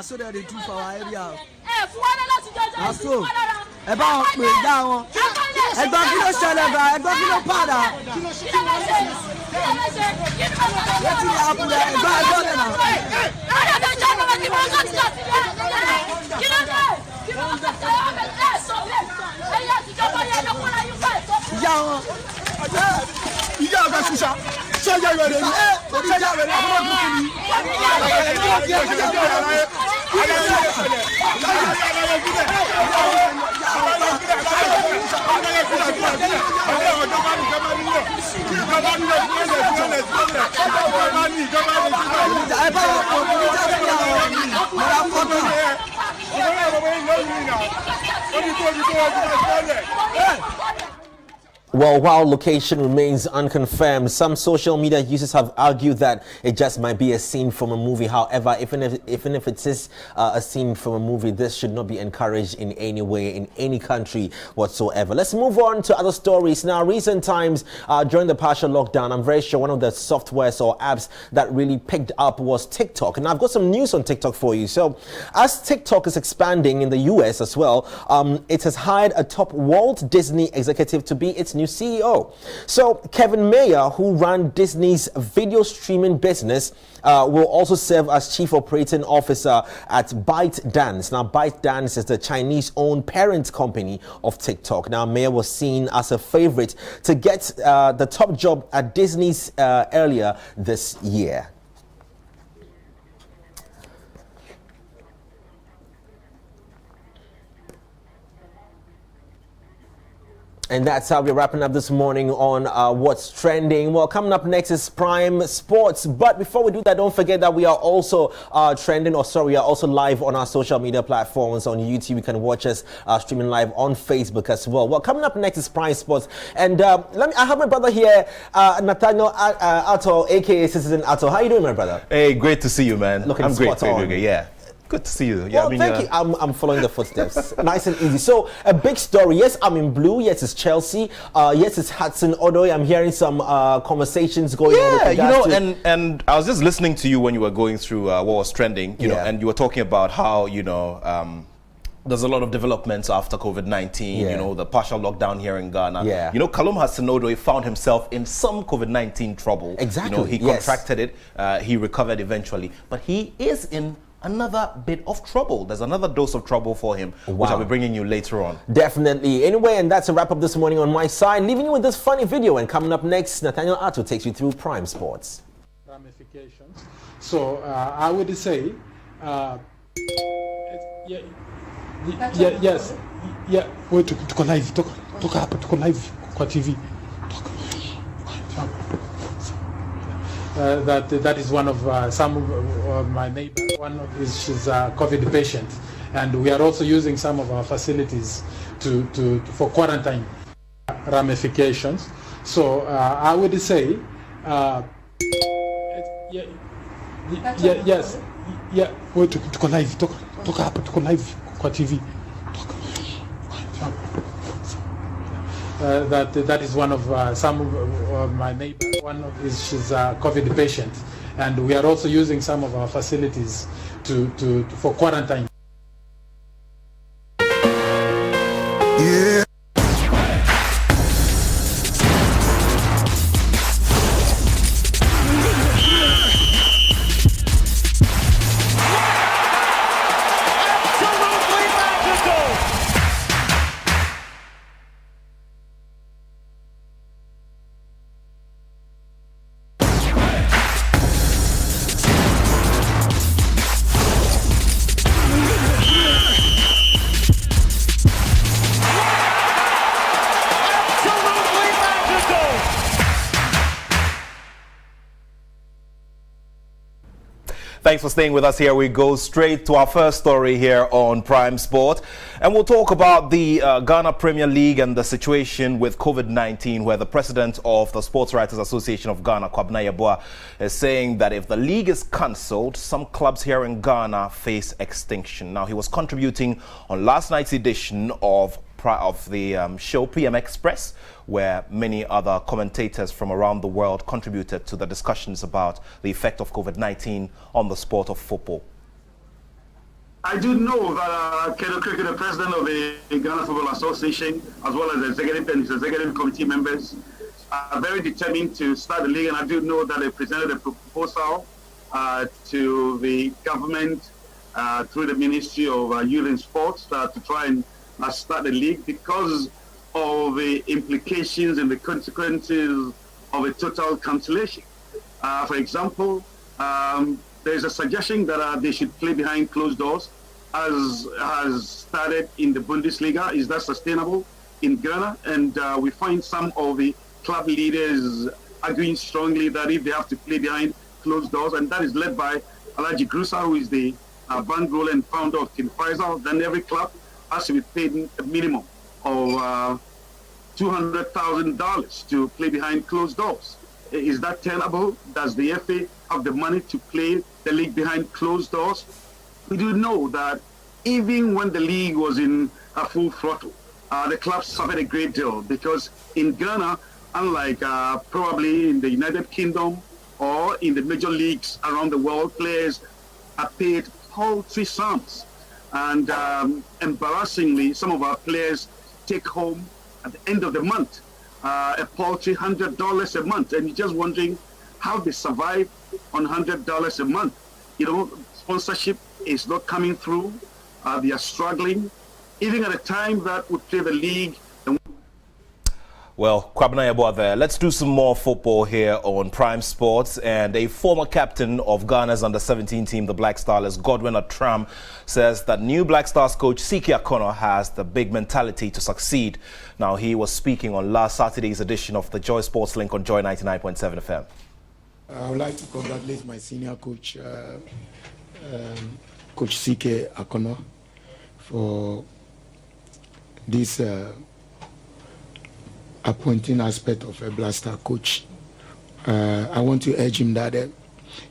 So that they do for our area. So, about me down. I don't feel celebrate. I don't feel pada. Well, while location remains unconfirmed, some social media users have argued that it just might be a scene from a movie. However, even if it is a scene from a movie, this should not be encouraged in any way in any country whatsoever. Let's move on to other stories. Now, recent times during the partial lockdown, I'm very sure one of the softwares or apps that really picked up was TikTok. And I've got some news on TikTok for you. So, as TikTok is expanding in the US as well, it has hired a top Walt Disney executive to be its new CEO. So Kevin Mayer, who ran Disney's video streaming business, will also serve as chief operating officer at ByteDance. Now, ByteDance is the Chinese-owned parent company of TikTok. Now, Mayer was seen as a favorite to get the top job at Disney's earlier this year. And that's how we're wrapping up this morning on What's Trending. Well, coming up next is Prime Sports. But before we do that, don't forget that we are also we are also live on our social media platforms. On YouTube, you can watch us streaming live on Facebook as well. Well, coming up next is Prime Sports. And I have my brother here, Nathaniel Atto, aka Citizen Atto. How you doing, my brother? Hey, great to see you, man. I'm great. Yeah. Good to see you. Yeah, well, thank you. I'm following the footsteps. Nice and easy. So, a big story. Yes, I'm in blue. Yes, it's Chelsea. Yes, it's Hudson Odoi. I'm hearing some conversations going on. Yeah, and I was just listening to you when you were going through what was trending, you know, and you were talking about how, there's a lot of developments after COVID-19, the partial lockdown here in Ghana. Yeah. Callum Hudson-Odoi found himself in some COVID-19 trouble. Exactly. He contracted it. He recovered eventually. But he is in another bit of trouble. There's another dose of trouble for him, which I'll be bringing you later on. Definitely. Anyway, and that's a wrap up this morning on my side. Leaving you with this funny video. And coming up next, Nathaniel Atto takes you through Prime Sports. Ramifications. So I would say, yes. Wait, to live. Talk live. Kwa TV. That is one of some of my neighbors. One of she's a COVID patient, and we are also using some of our facilities for quarantine ramifications. So I would say, yes. Wait, to live. Talk live. Kwa TV. That is one of some of my neighbors. One of she's a COVID patient, and we are also using some of our facilities for quarantine. Yeah. Thanks for staying with us here. We go straight to our first story here on Prime Sport. And we'll talk about the Ghana Premier League and the situation with COVID-19, where the president of the Sports Writers Association of Ghana, Kwabena Yeboah, is saying that if the league is cancelled, some clubs here in Ghana face extinction. Now, he was contributing on last night's edition of the show PM Express, where many other commentators from around the world contributed to the discussions about the effect of COVID-19 on the sport of football. I do know that Kedo Kriki, the president of the Ghana Football Association, as well as the executive and his executive committee members, are very determined to start the league, and I do know that they presented a proposal to the government through the Ministry of Youth and Sports to try and start the league because of the implications and the consequences of a total cancellation. For example, there's a suggestion that they should play behind closed doors, as has started in the Bundesliga. Is that sustainable in Ghana? And we find some of the club leaders arguing strongly that if they have to play behind closed doors, and that is led by Alhaji Grusa, who is the bankroll and founder of King Faisal, then every club has to be paid a minimum of $200,000 to play behind closed doors. Is that tenable? Does the FA have the money to play the league behind closed doors? We do know that even when the league was in a full throttle, the clubs suffered a great deal because in Ghana, unlike probably in the United Kingdom or in the major leagues around the world, players are paid paltry sums. And embarrassingly, some of our players take home at the end of the month a paltry $100 a month. And you're just wondering how they survive on $100 a month. You know, sponsorship is not coming through. They are struggling. Even at a time that we play the league. Well, Kwabena Yeboah there. Let's do some more football here on Prime Sports. And a former captain of Ghana's under-17 team, the Black Stars, Godwin Atram, says that new Black Stars coach Siki Akono has the big mentality to succeed. Now, he was speaking on last Saturday's edition of the Joy Sports Link on Joy 99.7 FM. I would like to congratulate my senior coach, Coach Siki Akono, for this appointing aspect of a Black Star coach. I want to urge him that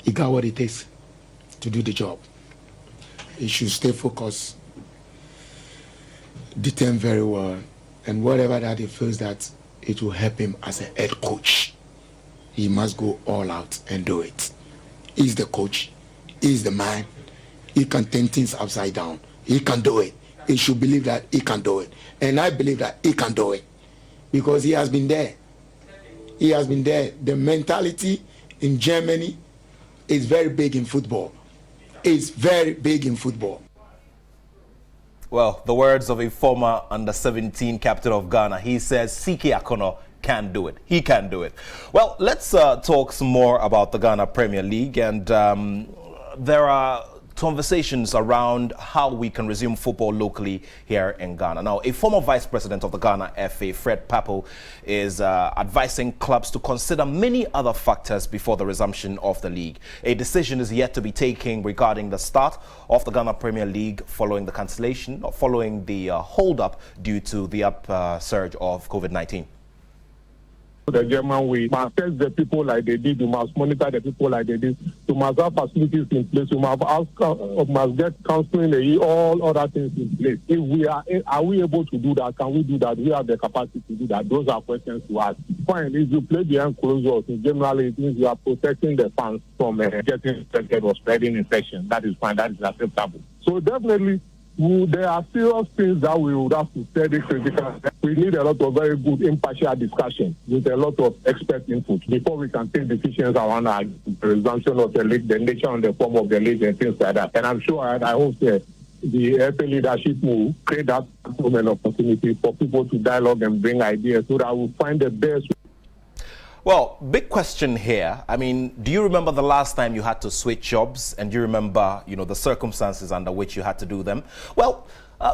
he got what it takes to do the job. He should stay focused, determine very well, and whatever that he feels that it will help him as a head coach, he must go all out and do it. He's the coach. He's the man. He can turn things upside down. He can do it. He should believe that he can do it. And I believe that he can do it because he has been there. He has been there. The mentality in Germany is very big in football. It's very big in football. Well, the words of a former under-17 captain of Ghana. He says Siki Akono can do it. He can do it. Well, let's talk some more about the Ghana Premier League. And there are conversations around how we can resume football locally here in Ghana. Now, a former vice president of the Ghana FA, Fred Papo, is advising clubs to consider many other factors before the resumption of the league. A decision is yet to be taken regarding the start of the Ghana Premier League following the cancellation or following the hold-up due to the upsurge of COVID-19. The German way. You must test the people like they did. You must monitor the people like they did. You must have facilities in place. You must get counseling, all other things in place. If we are we able to do that? Can we do that? We have the capacity to do that. Those are questions to ask. Fine, if you play behind closed doors, generally it means you are protecting the fans from getting infected or spreading infection. That is fine. That is acceptable. So definitely, there are serious things that we would have to study critical. We need a lot of very good impartial discussion with a lot of expert input before we can take decisions around the resumption of the league, the nature and the form of the league and things like that. And I'm sure and I hope that the FA leadership will create that opportunity for people to dialogue and bring ideas so that we'll find the best. Well, big question here. I mean, do you remember the last time you had to switch jobs, and do you remember, the circumstances under which you had to do them? Well,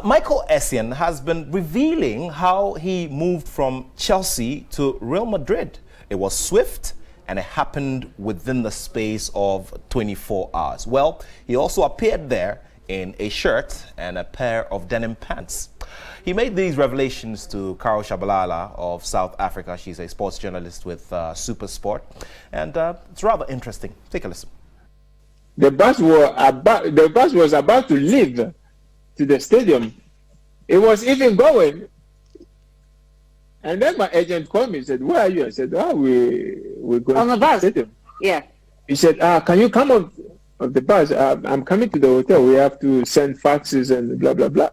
Michael Essien has been revealing how he moved from Chelsea to Real Madrid. It was swift, and it happened within the space of 24 hours. Well, he also appeared there in a shirt and a pair of denim pants. He made these revelations to Carol Shabalala of South Africa. She's a sports journalist with Super Sport, and it's rather interesting. Take a listen. The bus was about to leave to the stadium. It was even going, and then my agent called me and said, "Where are you?" I said, "Oh, we're going on the bus." To the stadium." Yeah. He said, "Can you come on of the bus. I'm coming to the hotel. We have to send faxes and blah, blah, blah.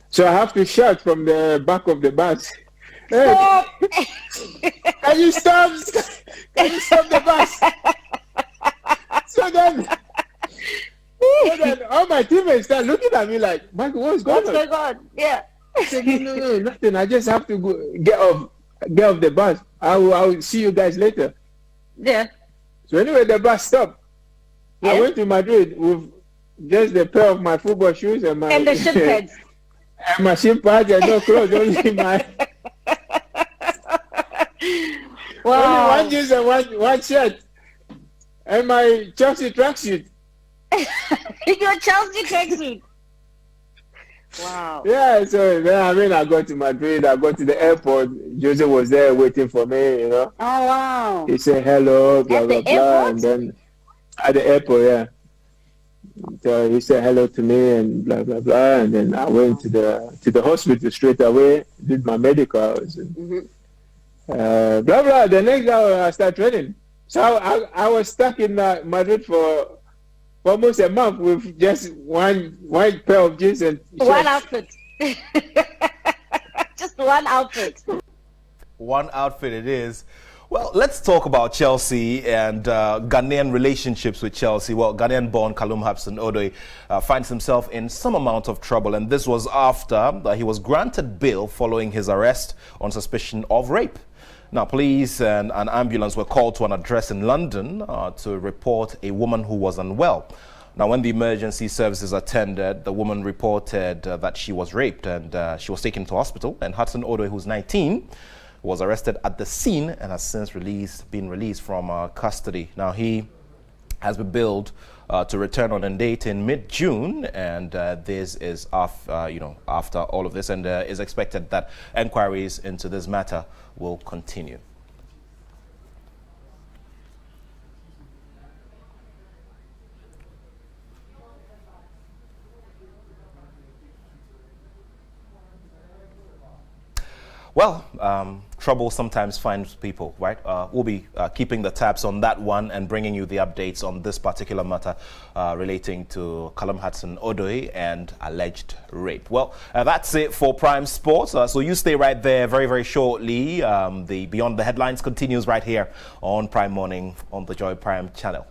So I have to shout from the back of the bus. Hey, can you stop? Can you stop the bus? So then all my teammates start looking at me like, Michael, what's going on? What's going on? Yeah. I said, no, nothing. I just have to go get off the bus. I will see you guys later. Yeah. So anyway, the bus stopped. So I went to Madrid with just a pair of my football shoes and my the shin pads. And my shin pads and no clothes, only my Wow. only one jeans and one shirt. And my Chelsea tracksuit. Your Chelsea tracksuit. Wow. Yeah, so then I got to Madrid, I got to the airport. Jose was there waiting for me, you know. Oh wow. He said hello, blah, At blah, the blah. airport? And then at the airport, yeah. So he said hello to me and blah, blah, blah. And then I went to the hospital straight away, did my medicals. And, blah, blah. The next day I started training. So I was stuck in Madrid for almost a month with just one pair of jeans and shirts. One outfit. Just one outfit. One outfit it is. Well, let's talk about Chelsea and Ghanaian relationships with Chelsea. Well, Ghanaian-born Callum Hudson-Odoi finds himself in some amount of trouble, and this was after he was granted bail following his arrest on suspicion of rape. Now, police and an ambulance were called to an address in London to report a woman who was unwell. Now, when the emergency services attended, the woman reported that she was raped and she was taken to hospital. And Hudson-Odoi, who's 19, was arrested at the scene and has since been released from custody. Now, he has been billed to return on a date in mid-June, and this is after all of this, and is expected that enquiries into this matter will continue. Well, trouble sometimes finds people, right? We'll be keeping the tabs on that one and bringing you the updates on this particular matter relating to Callum Hudson-Odoi and alleged rape. Well, that's it for Prime Sports. So you stay right there. Very, very shortly, the Beyond the Headlines continues right here on Prime Morning on the Joy Prime channel.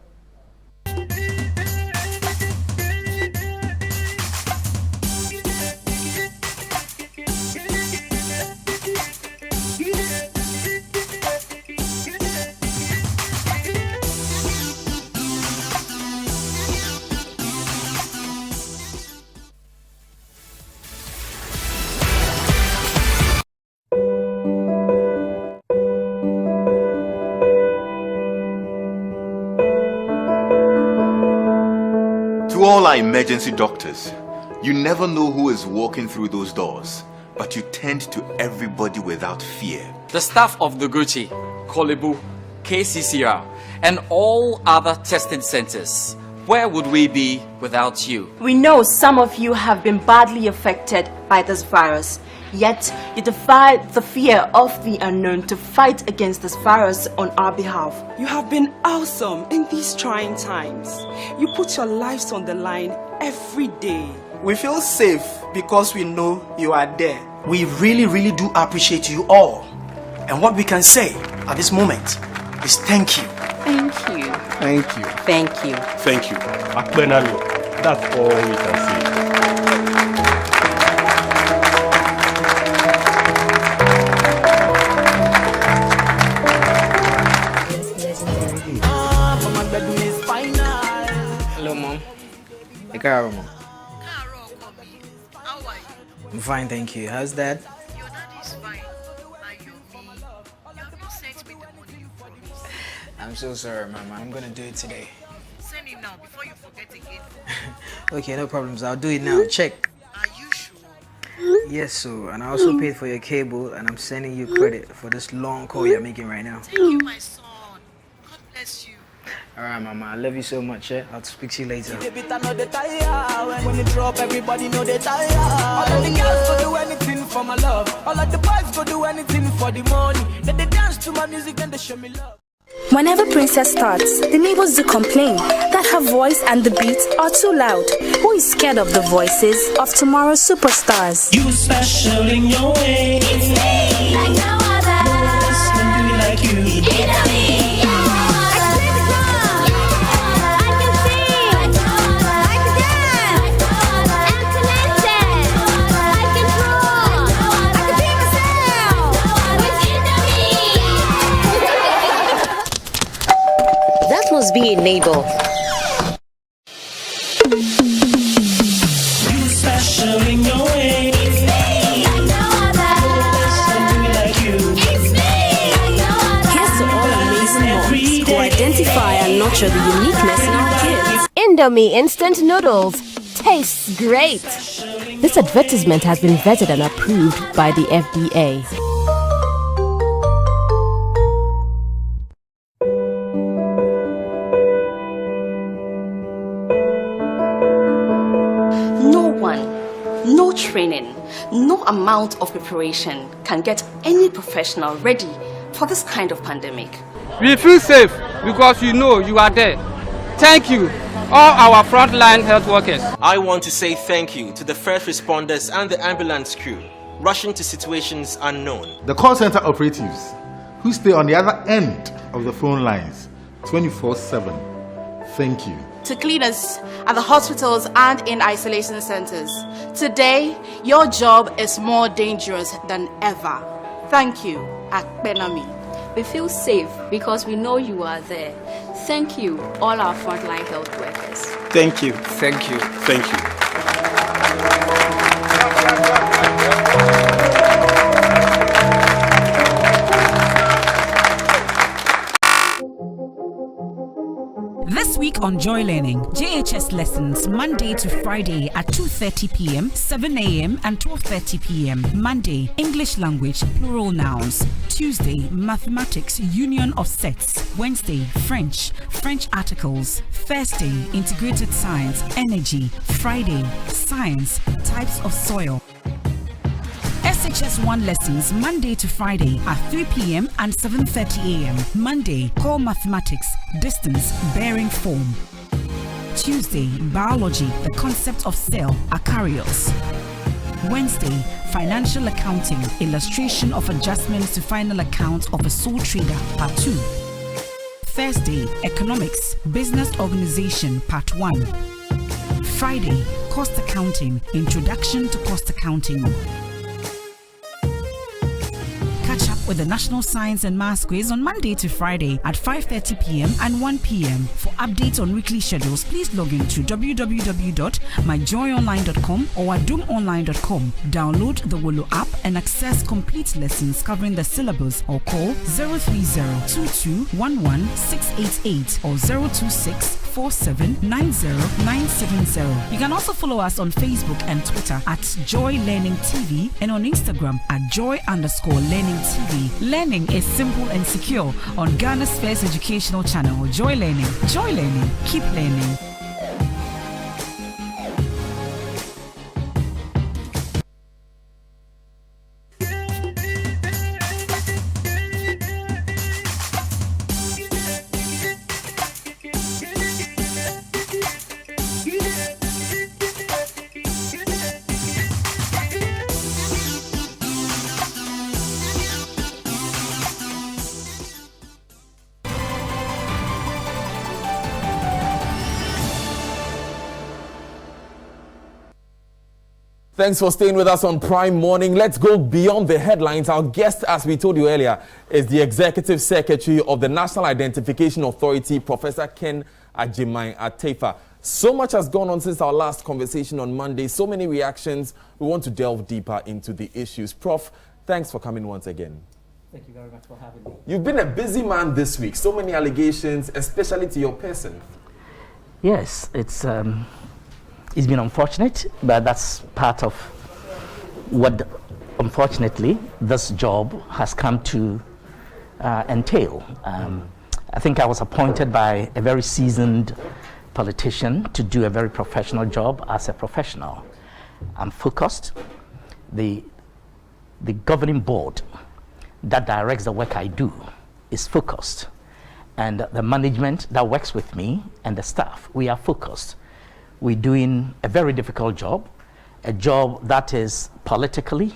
To all our emergency doctors, you never know who is walking through those doors, but you tend to everybody without fear. The staff of Noguchi, Kolebu, KCCR, and all other testing centers. Where would we be without you? We know some of you have been badly affected by this virus, yet you defy the fear of the unknown to fight against this virus on our behalf. You have been awesome in these trying times. You put your lives on the line every day. We feel safe because we know you are there. We really, really do appreciate you all. And what we can say at this moment is thank you. Thank you. Thank you. Thank you. Thank you. Akbenalo. That's all we can say. Hello, Mom. Hey, Carol, Mom. How are you? I'm fine, thank you. How's Dad? Your dad is fine. Are you me? You have not sent me the money you promised. I'm so sorry, Mama. I'm gonna do it today. Send it now before you forget again. Okay, no problems. I'll do it now. Check. Are you sure? Yes, so. And I also paid for your cable, and I'm sending you credit for this long call you're making right now. Thank you, my son. God bless you. Alright, Mama. I love you so much. I'll speak to you later. When you drop, everybody know they tired. All of the girls go do anything for my love. All of the boys go do anything for the money. Then they dance to my music and they show me love. Whenever Princess starts, the neighbors do complain that her voice and the beats are too loud. Who is scared of the voices of tomorrow's superstars? You special in your way. It's me, like no other. No one can do it like you. That must be a neighbor. You special in your way. It's me, like no other. No one can do it like you. It's me, like no other. Here's to all amazing moms who identify and nurture the uniqueness in our kids. Indomie instant noodles tastes great. This advertisement has been vetted and approved by the FDA. No training, no amount of preparation can get any professional ready for this kind of pandemic. We feel safe because we know you are there. Thank you, all our frontline health workers. I want to say thank you to the first responders and the ambulance crew rushing to situations unknown. The call center operatives who stay on the other end of the phone lines 24/7. Thank you. To cleaners at the hospitals and in isolation centers. Today, your job is more dangerous than ever. Thank you, Akpenami. We feel safe because we know you are there. Thank you, all our frontline health workers. Thank you. Thank you. Thank you. This week on Joy Learning, JHS lessons Monday to Friday at 2:30 p.m., 7 a.m. and 12:30 p.m. Monday, English language, plural nouns. Tuesday, mathematics, union of sets. Wednesday, French articles. Thursday, integrated science, energy. Friday, science, types of soil. SHS1 lessons Monday to Friday at 3 p.m. and 7:30 a.m. Monday, core mathematics, distance, bearing form. Tuesday, biology, the concept of cell, eukaryotes. Wednesday, financial accounting, illustration of adjustments to final account of a sole trader, part 2. Thursday, economics, business organization, part 1. Friday, cost accounting, introduction to cost accounting. Catch up with the National Science and Maths Quiz on Monday to Friday at 5:30 p.m. and 1 p.m. For updates on weekly schedules, please log in to www.myjoyonline.com or adumonline.com. Download the Wolo app and access complete lessons covering the syllabus or call 030-2211-688 or 026-4790-970. You can also follow us on Facebook and Twitter at Joy Learning TV and on Instagram at Joy_Learning TV. Learning is simple and secure on Ghana's first educational channel, Joy Learning. Joy Learning. Keep learning. Thanks for staying with us on Prime Morning. Let's go beyond the headlines. Our guest, as we told you earlier, is the Executive Secretary of the National Identification Authority, Professor Ken Agyemang-Atefa. So much has gone on since our last conversation on Monday. So many reactions. We want to delve deeper into the issues. Prof, thanks for coming once again. Thank you very much for having me. You've been a busy man this week. So many allegations, especially to your person. Yes, it's been unfortunate, but that's part of what, unfortunately, this job has come to entail. I think I was appointed by a very seasoned politician to do a very professional job as a professional. I'm focused. The governing board that directs the work I do is focused. and the management that works with me and the staff, we are focused. We're doing a very difficult job, a job that is politically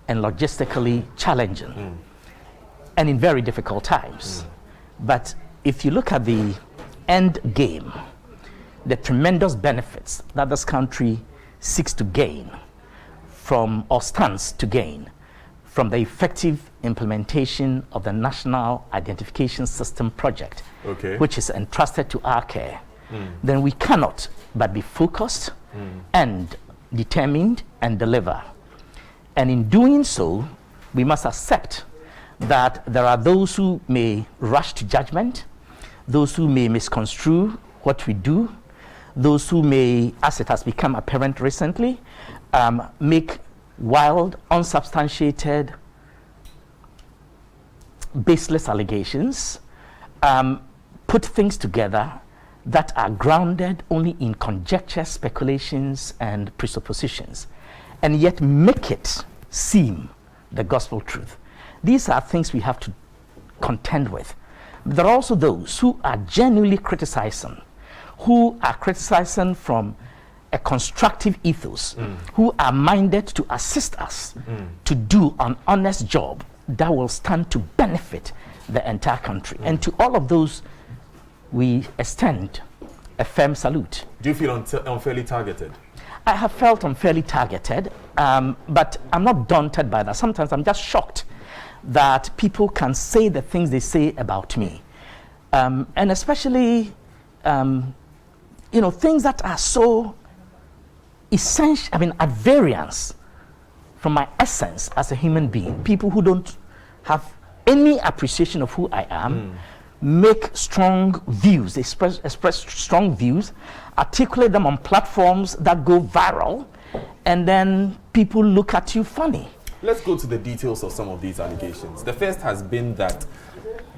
and logistically challenging and in very difficult times. But if you look at the end game, the tremendous benefits that this country seeks to gain from, or stands to gain, from the effective implementation of the National Identification System project, which is entrusted to our care, then we cannot but be focused and determined and deliver. And in doing so, we must accept that there are those who may rush to judgment, those who may misconstrue what we do, those who may, as it has become apparent recently, make wild, unsubstantiated, baseless allegations, put things together that are grounded only in conjecture, speculations, and presuppositions, and yet make it seem the gospel truth. These are things we have to contend with. There are also those who are genuinely criticizing, who are criticizing from a constructive ethos, who are minded to assist us to do an honest job that will stand to benefit the entire country. And to all of those, we extend a firm salute. Do you feel unfairly targeted? I have felt unfairly targeted, but I'm not daunted by that. Sometimes I'm just shocked that people can say the things they say about me. And especially, things that are so essential, at variance from my essence as a human being. People who don't have any appreciation of who I am, make strong views, express strong views, articulate them on platforms that go viral, and then people look at you funny. Let's go to the details of some of these allegations. The first has been that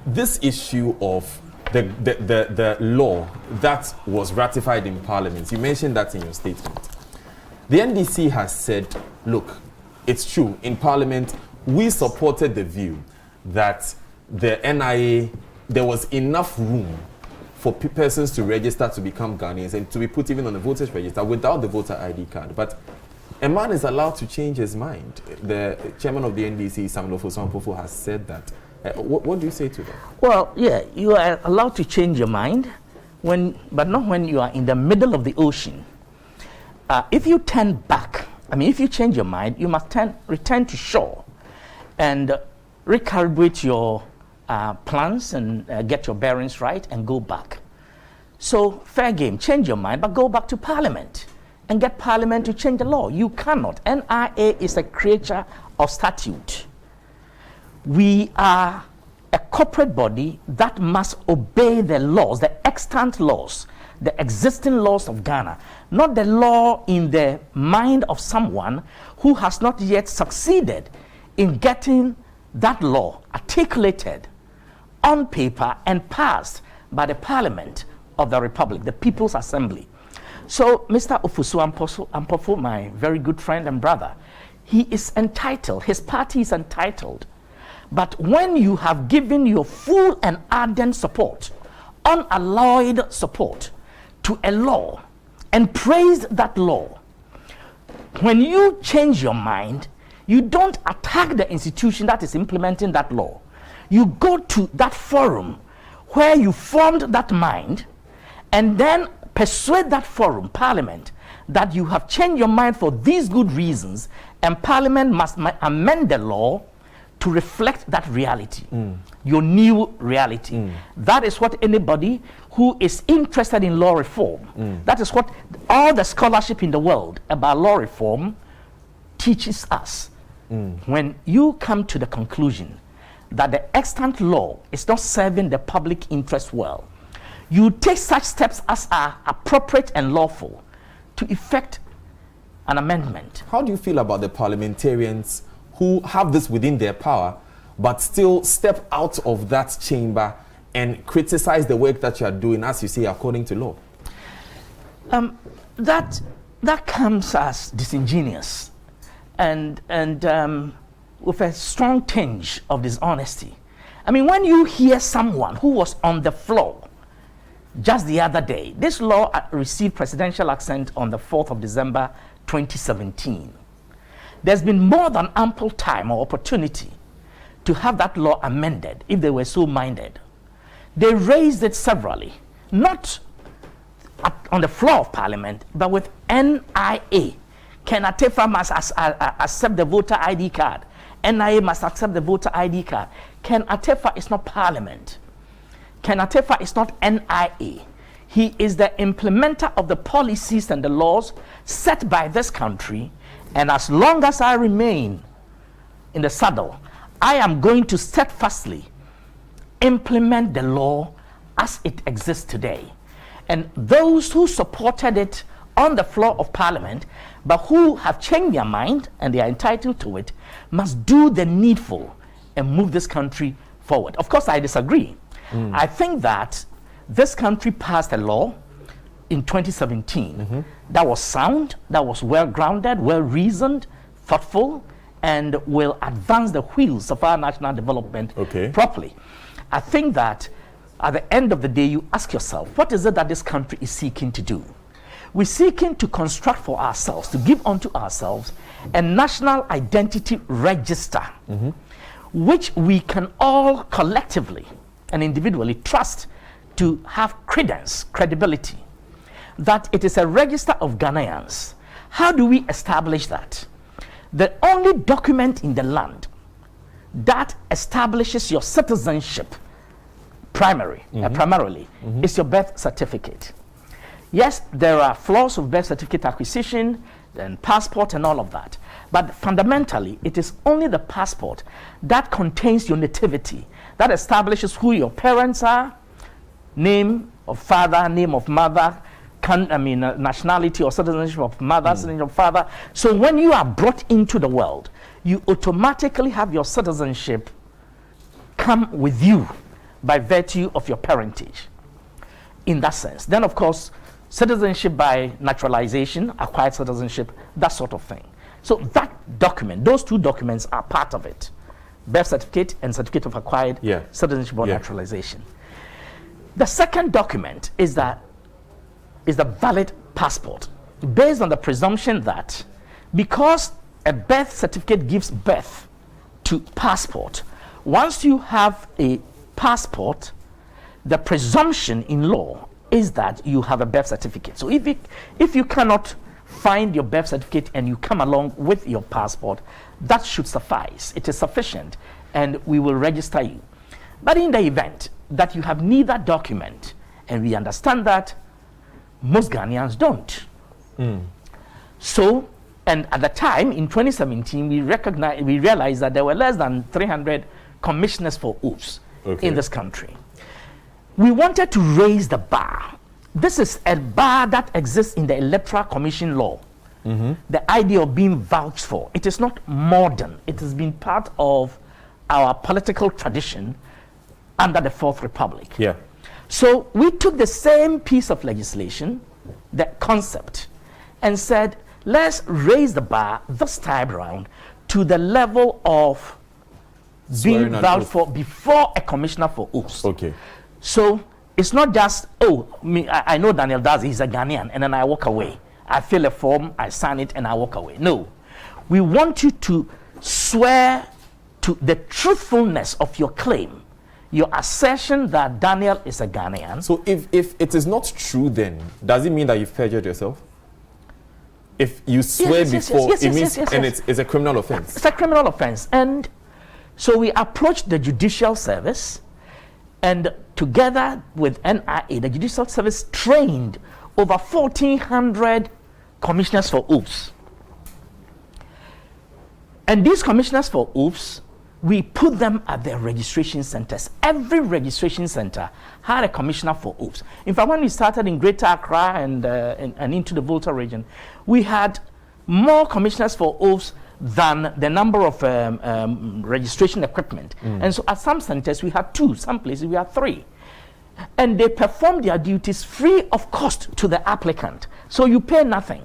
this issue of the law that was ratified in Parliament, you mentioned that in your statement. The NDC has said, look, it's true, in Parliament, we supported the view that the NIA, there was enough room for persons to register to become Ghanaians and to be put even on the voters register without the voter ID card. But a man is allowed to change his mind. The chairman of the NDC, Samuel Ofosu-Ampofo, has said that. What do you say to that? Well, yeah, you are allowed to change your mind, but not when you are in the middle of the ocean. If you turn back, if you change your mind, you must return to shore and recalibrate your plans and get your bearings right and go back. So, fair game, change your mind, but go back to Parliament and get Parliament to change the law. You cannot. NIA is a creature of statute. We are a corporate body that must obey the laws, the extant laws, the existing laws of Ghana, not the law in the mind of someone who has not yet succeeded in getting that law articulated on paper and passed by the Parliament of the Republic, the People's Assembly. So Mr. Ofosu-Ampofo, my very good friend and brother, he is entitled, his party is entitled. But when you have given your full and ardent support, unalloyed support to a law and praised that law, when you change your mind, you don't attack the institution that is implementing that law. You go to that forum where you formed that mind and then persuade that forum, Parliament, that you have changed your mind for these good reasons, and Parliament must amend the law to reflect that reality, your new reality. That is what anybody who is interested in law reform, that is what all the scholarship in the world about law reform teaches us. When you come to the conclusion that the extant law is not serving the public interest well, you take such steps as are appropriate and lawful to effect an amendment. How do you feel about the parliamentarians who have this within their power but still step out of that chamber and criticize the work that you are doing, as you say, according to law? That comes as disingenuous and with a strong tinge of dishonesty. I mean, when you hear someone who was on the floor just the other day, this law received presidential assent on the 4th of December 2017. There's been more than ample time or opportunity to have that law amended if they were so minded. They raised it severally, not on the floor of Parliament, but with NIA. Ken Atefa must accept the voter ID card. NIA must accept the voter ID card. Ken Atefa is not Parliament. Ken Atefa is not NIA. He is the implementer of the policies and the laws set by this country. And as long as I remain in the saddle, I am going to steadfastly implement the law as it exists today. And those who supported it on the floor of Parliament, but who have changed their mind and they are entitled to it, must do the needful and move this country forward. Of course, I disagree. I think that this country passed a law in 2017 that was sound, that was well-grounded, well-reasoned, thoughtful, and will advance the wheels of our national development properly. I think that at the end of the day, you ask yourself, what is it that this country is seeking to do? We're seeking to construct for ourselves, to give unto ourselves a national identity register, which we can all collectively and individually trust to have credence, credibility, that it is a register of Ghanaians. How do we establish that? The only document in the land that establishes your citizenship primarily is your birth certificate. Yes, there are flaws of birth certificate acquisition and passport and all of that, but fundamentally it is only the passport that contains your nativity, that establishes who your parents are, name of father, name of mother, nationality or citizenship of mother, citizenship of father. So when you are brought into the world, you automatically have your citizenship come with you by virtue of your parentage. In that sense, then of course, citizenship by naturalization, acquired citizenship, that sort of thing. So that document, those two documents are part of it. Birth certificate and certificate of acquired citizenship or naturalization. The second document is the valid passport, based on the presumption that because a birth certificate gives birth to passport, once you have a passport, the presumption in law is that you have a birth certificate. So if you cannot find your birth certificate and you come along with your passport, that should suffice. It is sufficient and we will register you. But in the event that you have neither document, and we understand that most Ghanaians don't. So, and at the time in 2017, we realized that there were less than 300 commissioners for OOPS in this country. We wanted to raise the bar. This is a bar that exists in the Electoral Commission law. The idea of being vouched for. It is not modern. It has been part of our political tradition under the Fourth Republic. So we took the same piece of legislation, the concept, and said, let's raise the bar this time around to the level of being vouched for before a commissioner for OOPS. So it's not just, I know Daniel Dadzie, he's a Ghanaian, and then I walk away. I fill a form, I sign it, and I walk away. No. We want you to swear to the truthfulness of your claim, your assertion that Daniel is a Ghanaian. So if it is not true, then does it mean that you've perjured yourself? If you swear before, it means it's a criminal offense. It's a criminal offense. And so we approached the judicial service, and together with NIA, the judicial service trained over 1,400 commissioners for OOPS. And these commissioners for OOPS, we put them at their registration centers. Every registration center had a commissioner for OOPS. In fact, when we started in Greater Accra and into the Volta region, we had more commissioners for OOPS than the number of registration equipment. And so at some centers we had 2, some places we had 3. And they perform their duties free of cost to the applicant. So you pay nothing.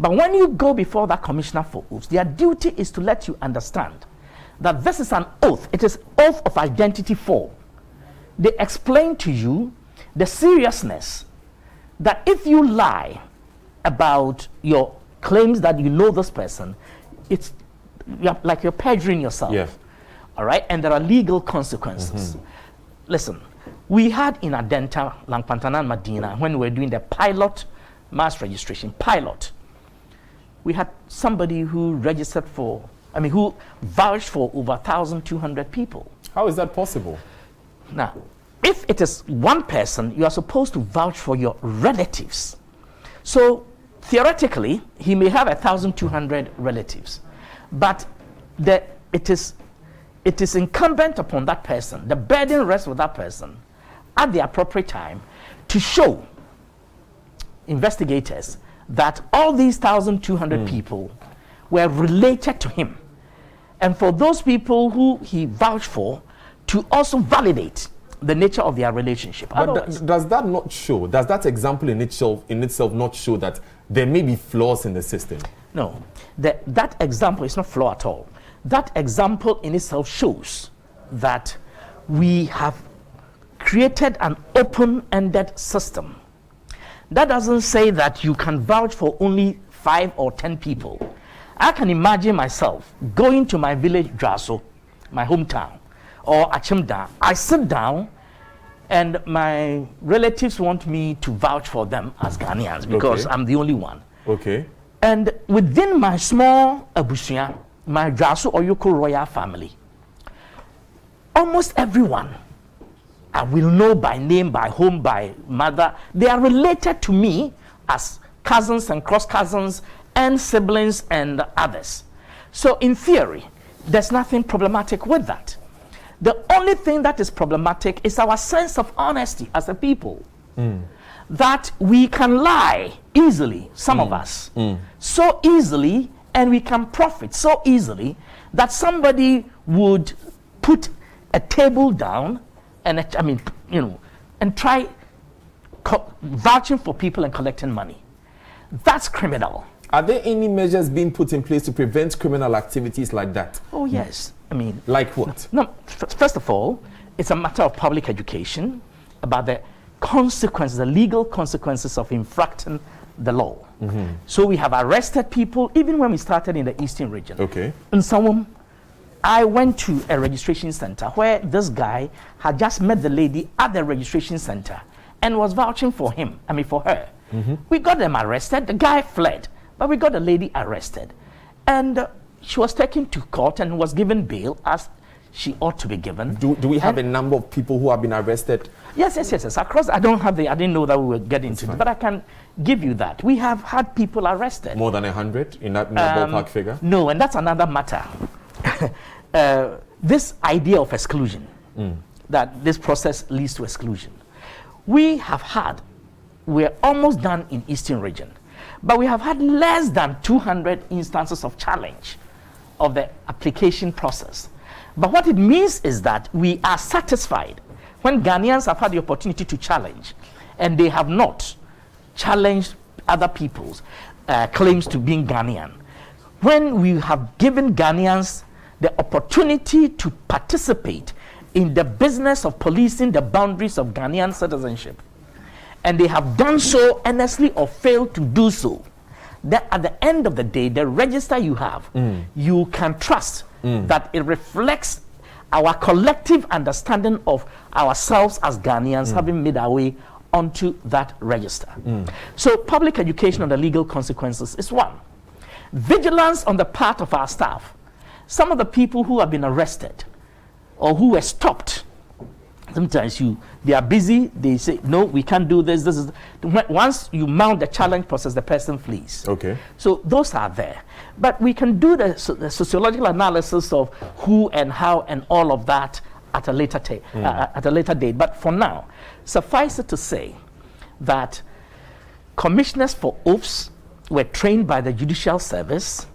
But when you go before that commissioner for OOPS, their duty is to let you understand that this is an oath. It is oath of identity for. They explain to you the seriousness that if you lie about your claims that you know this person, it's like you're perjuring yourself. Yes. All right, and there are legal consequences. Listen, we had in Adenta, Langpantana, and Medina, when we were doing the pilot mass registration, we had somebody who registered for, who vouched for over 1,200 people. How is that possible? Now, if it is one person, you are supposed to vouch for your relatives. So, theoretically, he may have 1,200 relatives, but it is incumbent upon that person, the burden rests with that person at the appropriate time to show investigators that all these 1,200 people were related to him. And for those people who he vouched for, to also validate the nature of their relationship. But does that not show, does that example in itself not show that there may be flaws in the system? No, that example is not flaw at all. That example in itself shows that we have created an open-ended system. That doesn't say that you can vouch for only 5 or 10 people. I can imagine myself going to my village, Draso, my hometown, or Achimda. I sit down and my relatives want me to vouch for them as Ghanaians because I'm the only one. Okay. And within my small Abusia, my Draso Oyoko royal family, almost everyone I will know by name, by home, by mother. They are related to me as cousins and cross cousins and siblings and others. So in theory, there's nothing problematic with that. The only thing that is problematic is our sense of honesty as a people. That we can lie easily, some of us, so easily, and we can profit so easily that somebody would put a table down and and try vouching for people and collecting money. That's criminal. Are there any measures being put in place to prevent criminal activities like that? Oh yes. Like what? No, first of all, it's a matter of public education about the consequences, the legal consequences of infracting the law. So we have arrested people even when we started in the Eastern region. Okay. In Sawam, I went to a registration center where this guy had just met the lady at the registration center and was vouching for for her. We got them arrested. The guy fled, but we got the lady arrested. And she was taken to court and was given bail as she ought to be given. Do we have a number of people who have been arrested? Yes. Across, I didn't know that we would get into it, but I can give you that. We have had people arrested. More than 100 in that ballpark figure? No, and that's another matter. This idea of exclusion, that this process leads to exclusion. We're almost done in Eastern region, but we have had less than 200 instances of challenge of the application process. But what it means is that we are satisfied when Ghanaians have had the opportunity to challenge and they have not challenged other people's claims to being Ghanaian. When we have given Ghanaians the opportunity to participate in the business of policing the boundaries of Ghanaian citizenship, and they have done so earnestly or failed to do so, that at the end of the day, the register you have, you can trust that it reflects our collective understanding of ourselves as Ghanaians, having made our way onto that register. So public education on the legal consequences is one. Vigilance on the part of our staff. Some of the people who have been arrested or who were stopped, sometimes they are busy, they say, no, we can't do this. Once you mount the challenge process, the person flees. Okay. So those are there. But we can do the sociological analysis of who and how and all of that at a later date. But for now, suffice it to say that commissioners for oaths were trained by the Judicial Service,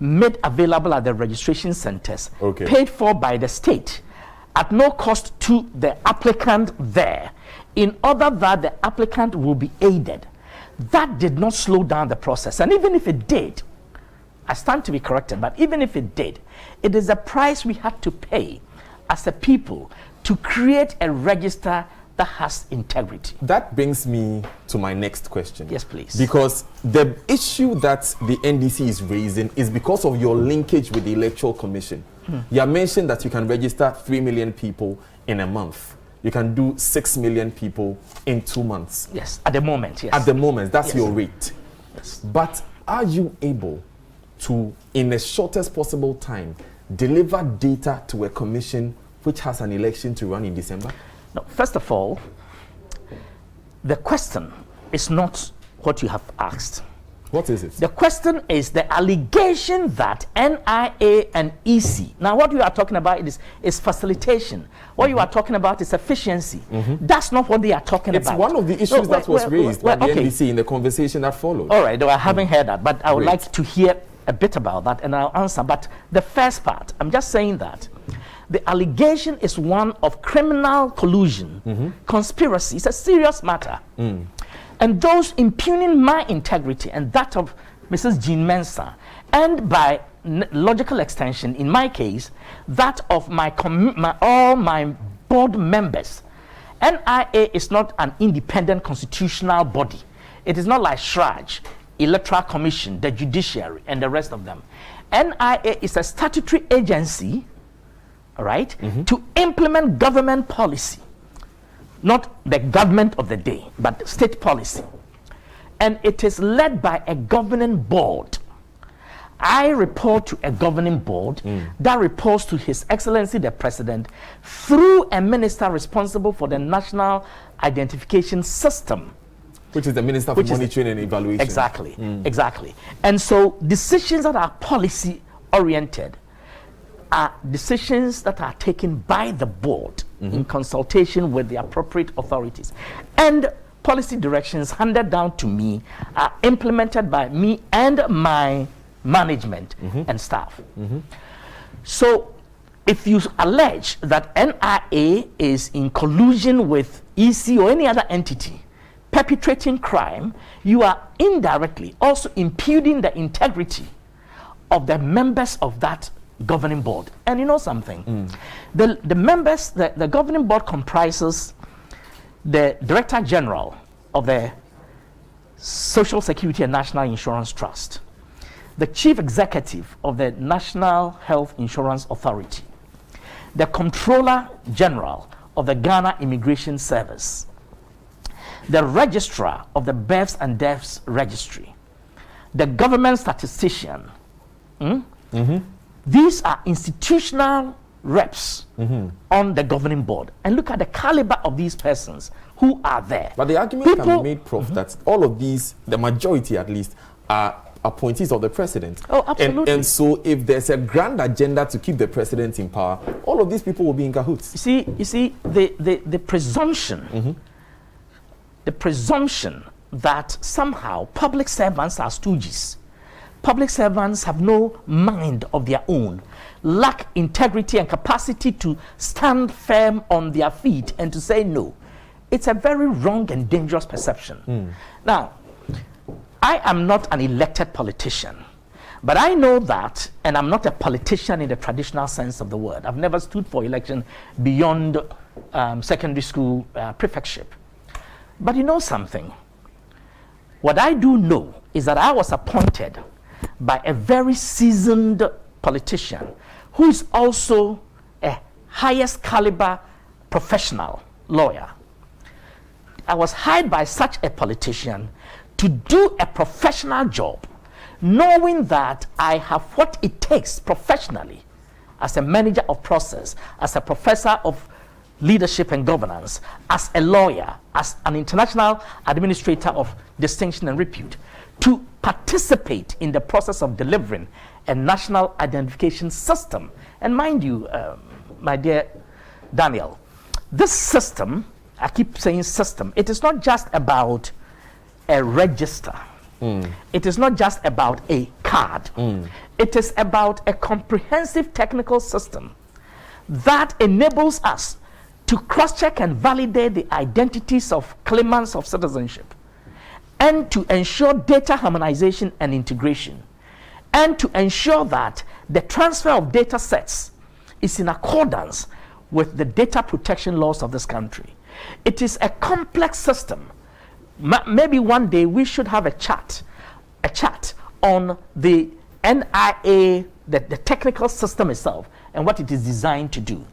made available at the registration centers, paid for by the state at no cost to the applicant there, in order that the applicant will be aided. That did not slow down the process. And even if it did, I stand to be corrected, but even if it did, it is a price we had to pay as a people to create a register that has integrity. That brings me to my next question. Yes, please. Because the issue that the NDC is raising is because of your linkage with the Electoral Commission. You have mentioned that you can register 3 million people in a month. You can do 6 million people in 2 months. Yes, at the moment, yes. At the moment, that's Yes. your rate. Yes. But are you able to, in the shortest possible time, deliver data to a commission which has an election to run in December? No, first of all, the question is not what you have asked. What is it? The question is the allegation that NIA and EC. Now, what you are talking about is facilitation. What you are talking about is efficiency. That's not what they are talking It's about. one of the issues that was raised by the okay. NDC in the conversation that followed. All right, though I haven't heard that, but I would Great. like to hear a bit about that and I'll answer. But the first part, I'm just saying that the allegation is one of criminal collusion, conspiracy. It's a serious matter. And those impugning my integrity and that of Mrs. Jean Mensah, and by logical extension, in my case, that of all my board members. NIA is not an independent constitutional body. It is not like SHRAJ, Electoral Commission, the judiciary, and the rest of them. NIA is a statutory agency, all right, to implement government policy. Not the government of the day, but state policy. And it is led by a governing board. I report to a governing board that reports to His Excellency the President through a minister responsible for the National Identification System. Which is the Minister for Monitoring and Evaluation. Exactly, exactly. And so decisions that are policy oriented are decisions that are taken by the board in consultation with the appropriate authorities. And policy directions handed down to me are implemented by me and my management and staff. So if you allege that NIA is in collusion with EC or any other entity perpetrating crime, you are indirectly also impugning the integrity of the members of that governing board. And you know something, the members, the governing board comprises the Director General of the Social Security and National Insurance Trust, the Chief Executive of the National Health Insurance Authority, the Comptroller General of the Ghana Immigration Service, the Registrar of the Births and Deaths Registry, the Government Statistician. These are institutional reps on the governing board. And look at the caliber of these persons who are there. But the argument can be made, Prof, that all of these, the majority at least, are appointees of the president. Oh, absolutely. And so if there's a grand agenda to keep the president in power, all of these people will be in cahoots. You see, the presumption, the presumption that somehow public servants are stooges. Public servants have no mind of their own, lack integrity and capacity to stand firm on their feet and to say no. It's a very wrong and dangerous perception. Now, I am not an elected politician, but I know that, and I'm not a politician in the traditional sense of the word. I've never stood for election beyond secondary school prefectship. But you know something? What I do know is that I was appointed by a very seasoned politician who is also a highest caliber professional lawyer. I was hired by such a politician to do a professional job, knowing that I have what it takes professionally as a manager of process, as a professor of leadership and governance, as a lawyer, as an international administrator of distinction and repute, to participate in the process of delivering a national identification system. And mind you, my dear Daniel, this system, I keep saying system, it is not just about a register. It is not just about a card. It is about a comprehensive technical system that enables us to cross-check and validate the identities of claimants of citizenship and to ensure data harmonization and integration. and to ensure that the transfer of data sets is in accordance with the data protection laws of this country. It is a complex system. Maybe one day we should have a chat on the NIA, the technical system itself, and what it is designed to do.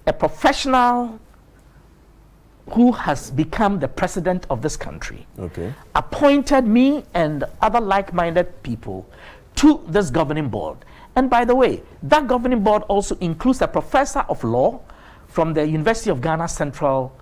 A professional who has become the president of this country appointed me and other like-minded people to this governing board. And by the way, that governing board also includes a professor of law from the University of Ghana Central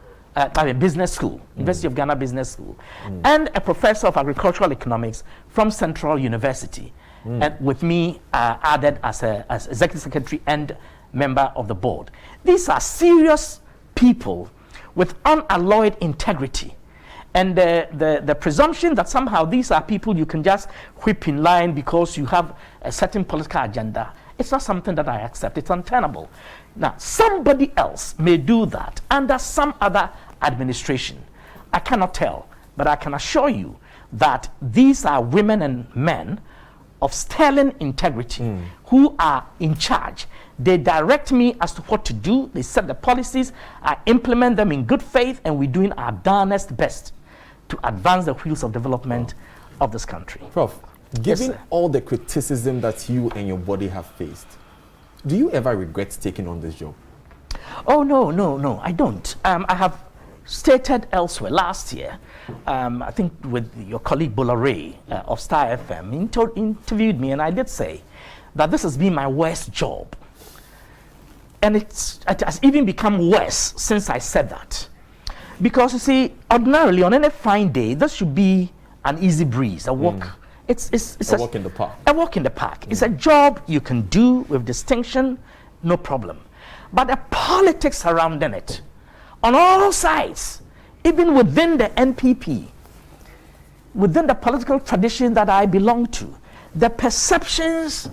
Business School, University of Ghana Business School, and a professor of agricultural economics from Central University, and with me added as executive secretary and member of the board. These are serious people with unalloyed integrity. And the presumption that somehow these are people you can just whip in line because you have a certain political agenda, it's not something that I accept. It's untenable. Now, somebody else may do that under some other administration. I cannot tell, but I can assure you that these are women and men of sterling integrity who are in charge. They direct me as to what to do. They set the policies. I implement them in good faith, and we're doing our darnest best to advance the wheels of development of this country. Prof, given all the criticism that you and your body have faced, do you ever regret taking on this job? Oh, no, I don't. I have stated elsewhere last year, I think with your colleague Bola Ray of Star FM, interviewed me, and I did say that this has been my worst job. And it has even become worse since I said that. Because you see, ordinarily on any fine day, this should be an easy breeze, a walk. It's a walk in the park. A walk in the park. It's a job you can do with distinction, no problem. But the politics surrounding it, on all sides, even within the NPP, within the political tradition that I belong to, the perceptions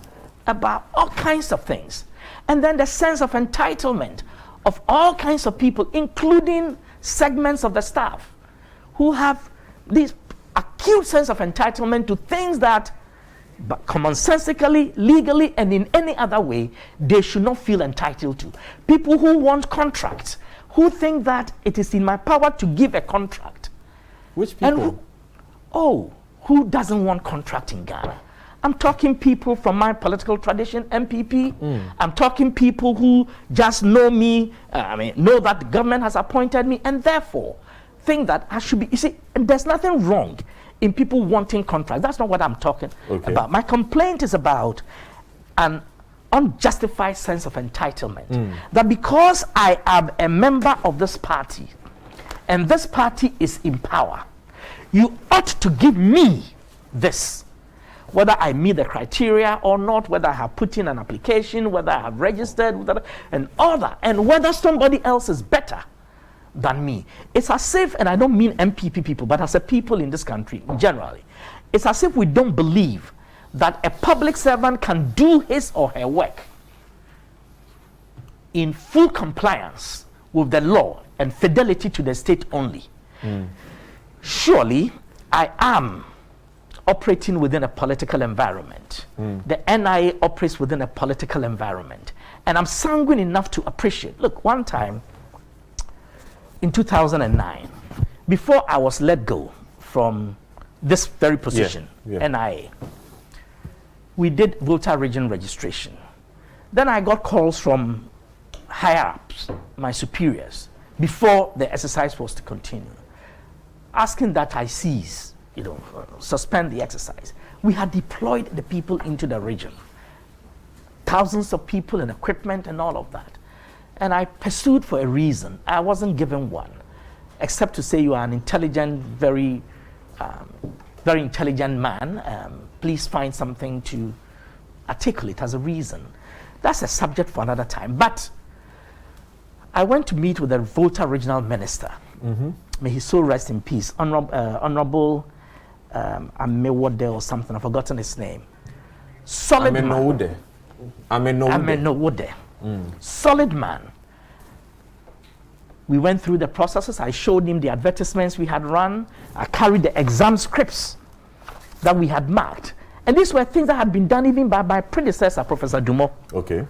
about all kinds of things, and then the sense of entitlement of all kinds of people, including segments of the staff who have this acute sense of entitlement to things that, but commonsensically, legally, and in any other way, they should not feel entitled to. People who want contracts, who think that it is in my power to give a contract. Which people? And who doesn't want contract in Ghana? I'm talking people from my political tradition, MPP. I'm talking people who just know me, know that the government has appointed me, and therefore think that I should be. You see, there's nothing wrong in people wanting contracts. That's not what I'm talking about. My complaint is about an unjustified sense of entitlement. That because I am a member of this party, and this party is in power, you ought to give me this. Whether I meet the criteria or not, whether I have put in an application, whether I have registered, and all that, and whether somebody else is better than me. It's as if, and I don't mean MPP people, but as a people in this country generally, it's as if we don't believe that a public servant can do his or her work in full compliance with the law and fidelity to the state only. Surely, I am operating within a political environment. The NIA operates within a political environment. And I'm sanguine enough to appreciate. Look, one time in 2009, before I was let go from this very position, NIA, we did Volta region registration. Then I got calls from higher ups, my superiors, before the exercise was to continue, asking that I cease, suspend the exercise. We had deployed the people into the region, thousands of people and equipment and all of that. And I pursued for a reason. I wasn't given one, except to say you are an intelligent, very intelligent man. Please find something to articulate as a reason. That's a subject for another time. But I went to meet with the Volta regional minister. May his soul rest in peace. Honorable Amewode or something, I've forgotten his name. Solid man. Amenowode. Solid man. We went through the processes. I showed him the advertisements we had run. I carried the exam scripts that we had marked. And these were things that had been done even by my predecessor, Professor Dumont. Okay.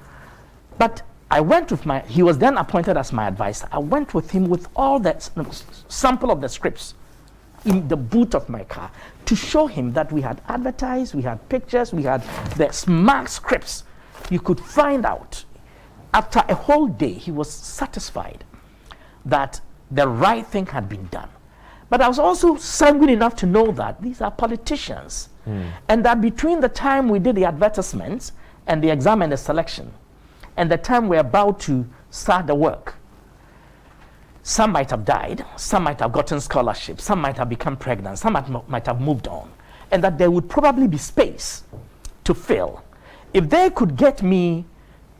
But I went with he was then appointed as my advisor. I went with him with all that sample of the scripts in the boot of my car to show him that we had advertised, we had pictures, we had the smart scripts. You could find out. After a whole day, he was satisfied that the right thing had been done. But I was also sanguine enough to know that these are politicians, and that between the time we did the advertisements and the exam and the selection, and the time we're about to start the work, some might have died, some might have gotten scholarships, some might have become pregnant, some might have moved on, and that there would probably be space to fill. If they could get me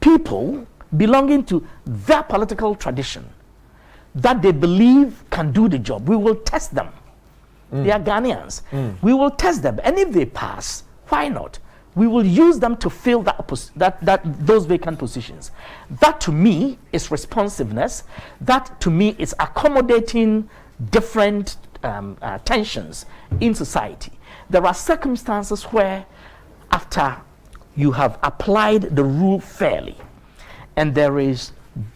people belonging to their political tradition that they believe can do the job, we will test them. They are Ghanaians. We will test them, and if they pass, why not? We will use them to fill those vacant positions. That to me is responsiveness. That to me is accommodating different tensions in society. There are circumstances where after you have applied the rule fairly and there is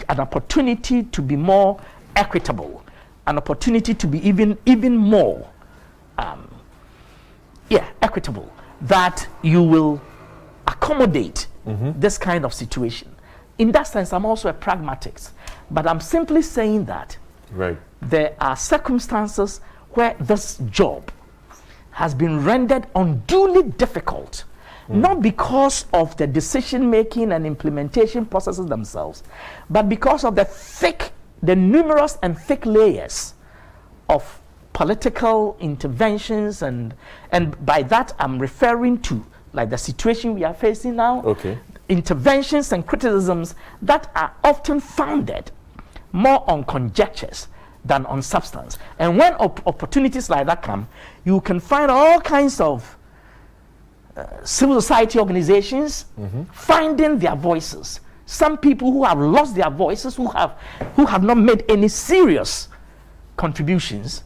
an opportunity to be more equitable, an opportunity to be even more equitable, that you will accommodate this kind of situation. In that sense, I'm also a pragmatist, but I'm simply saying that there are circumstances where this job has been rendered unduly difficult, not because of the decision-making and implementation processes themselves, but because of the numerous and thick layers of political interventions, and by that I'm referring to like the situation we are facing now, interventions and criticisms that are often founded more on conjectures than on substance. And when opportunities like that come, you can find all kinds of civil society organizations finding their voices. Some people who have lost their voices, who have not made any serious contributions,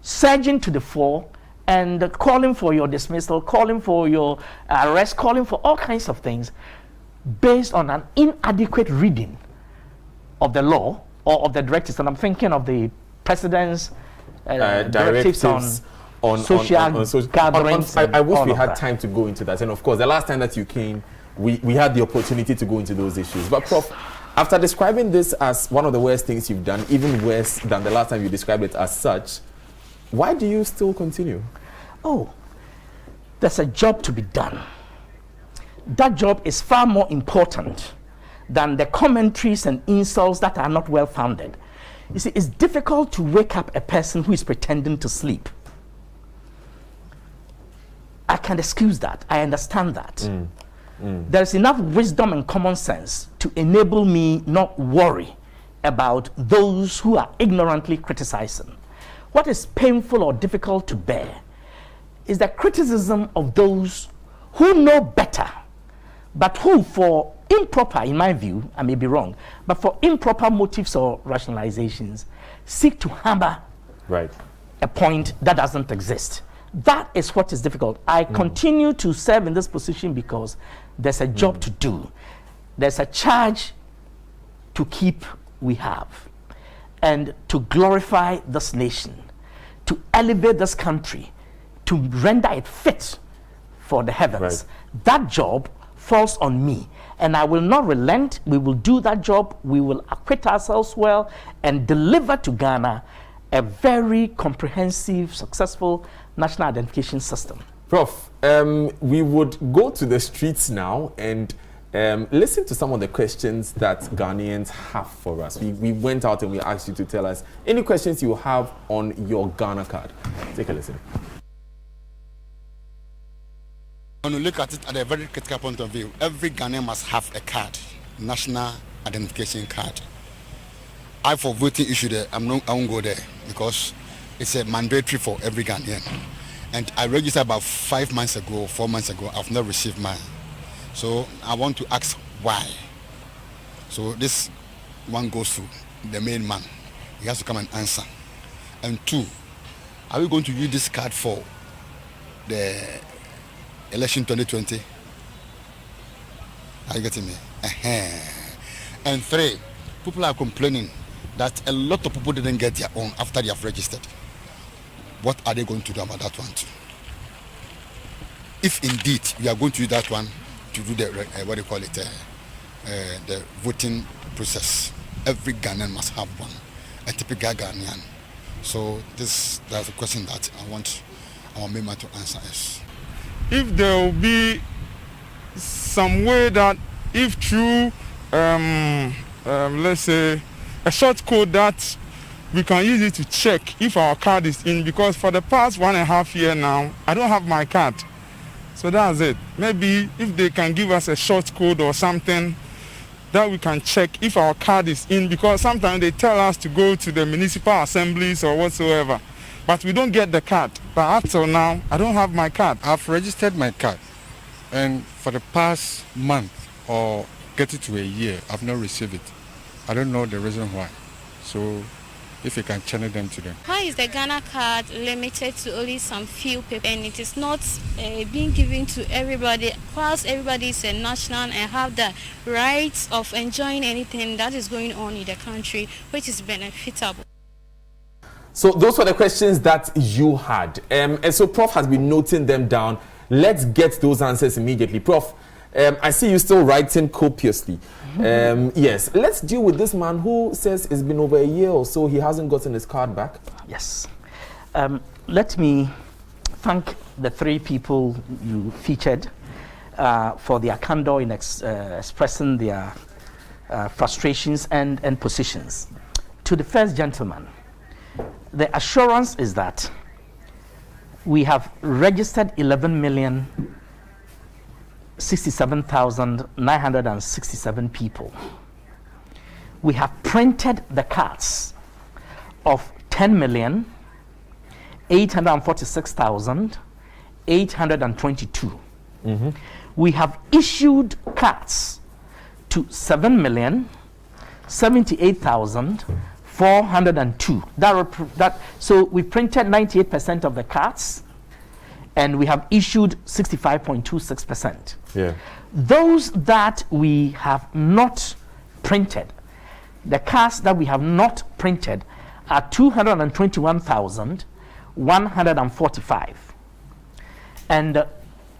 surging to the fore and calling for your dismissal, calling for your arrest, calling for all kinds of things based on an inadequate reading of the law or of the directives. And I'm thinking of the president's directives on social gatherings. I wish we had time to go into that. And of course, the last time that you came, we had the opportunity to go into those issues. But Prof, after describing this as one of the worst things you've done, even worse than the last time you described it as such, why do you still continue? Oh, there's a job to be done. That job is far more important than the commentaries and insults that are not well founded. You see, it's difficult to wake up a person who is pretending to sleep. I can excuse that. I understand that. There's enough wisdom and common sense to enable me not worry about those who are ignorantly criticizing. What is painful or difficult to bear is the criticism of those who know better, but who, for improper, in my view, I may be wrong, but for improper motives or rationalizations, seek to hammer a point that doesn't exist. That is what is difficult. I continue to serve in this position because there's a job to do. There's a charge to keep we have, and to glorify this nation, to elevate this country, to render it fit for the heavens. That job falls on me, and I will not relent. We will do that job. We will acquit ourselves well and deliver to Ghana a very comprehensive, successful national identification system. Prof, we would go to the streets now and listen to some of the questions that Ghanaians have for us. We went out and we asked you to tell us any questions you have on your Ghana card. Take a listen. When you look at it at a very critical point of view, every Ghanaian must have a card, national identification card. I, for voting issue there, I won't go there because it's a mandatory for every Ghanaian. And I registered about 5 months ago, 4 months ago. I've not received mine. So I want to ask why. So this one goes to the main man. He has to come and answer. And 2, are we going to use this card for the election 2020. Are you getting me? And 3, people are complaining that a lot of people didn't get their own after they have registered. What are they going to do about that one too? If indeed we are going to do that one to do the what do you call it, the voting process, every Ghanaian must have one, a typical Ghanaian. So that's a question that I want our member to answer is. If there will be some way that if through let's say a short code that we can use it to check if our card is in, because for the past 1.5 years now I don't have my card, so that's it. Maybe if they can give us a short code or something that we can check if our card is in, because sometimes they tell us to go to the municipal assemblies or whatsoever, but we don't get the card. But up till now I don't have my card. I've registered my card, and for the past month or get it to a year, I've not received it. I don't know the reason why. So if you can channel them to them. Why is the Ghana card limited to only some few people and it is not being given to everybody, whilst everybody is a national and have the rights of enjoying anything that is going on in the country which is benefitable? So those were the questions that you had. And so Prof has been noting them down. Let's get those answers immediately. Prof, I see you still writing copiously. Yes, let's deal with this man who says it's been over a year or so he hasn't gotten his card back. Yes. Let me thank the 3 people you featured for their candor in expressing their frustrations and positions. To the first gentleman, the assurance is that we have registered 11,067,967 people. We have printed the cards of 10,846,822. We have issued cards to 7,078,402. So we printed 98% of the cards, and we have issued 65.26%. Yeah. Those that we have not printed, the cards that we have not printed are 221,145. And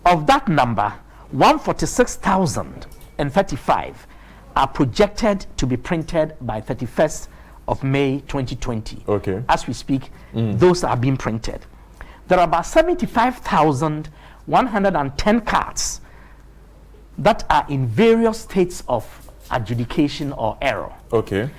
of that number, 146,035 are projected to be printed by 31st of May 2020. Okay. As we speak, those are being printed. There are about 75,110 cards that are in various states of adjudication or error. Okay.